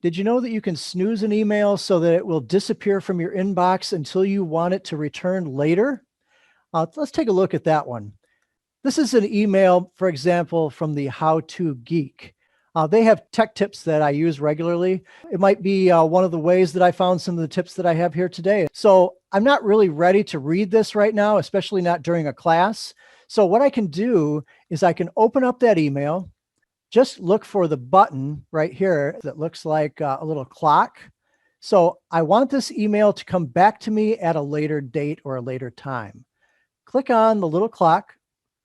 Did you know that you can snooze an email so that it will disappear from your inbox until you want it to return later? Let's take a look at that one. This is an email, for example, from the How To Geek. They have tech tips that I use regularly. It might be one of the ways that I found some of the tips that I have here today. So I'm not really ready to read this right now, especially not during a class. So what I can do is I can open up that email, just look for the button right here that looks like a little clock. So I want this email to come back to me at a later date or a later time. Click on the little clock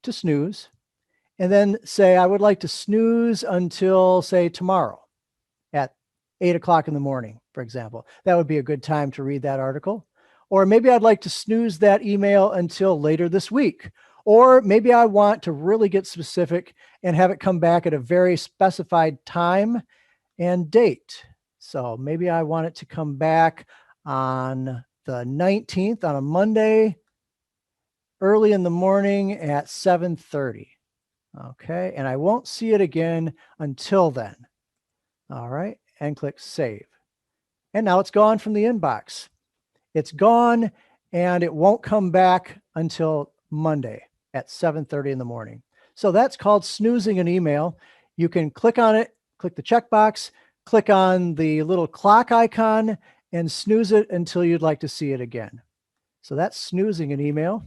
to snooze, and then say, I would like to snooze until, say, tomorrow at 8 o'clock in the morning, for example. That would be a good time to read that article. Or maybe I'd like to snooze that email until later this week. Or maybe I want to really get specific and have it come back at a very specified time and date. So maybe I want it to come back on the 19th on a Monday, early in the morning at 7:30. Okay, and I won't see it again until then. All right, and click save. And now it's gone from the inbox. It's gone, and it won't come back until Monday at 7:30 in the morning. So that's called snoozing an email. You can click on it, click the checkbox, click on the little clock icon, and snooze it until you'd like to see it again. So that's snoozing an email.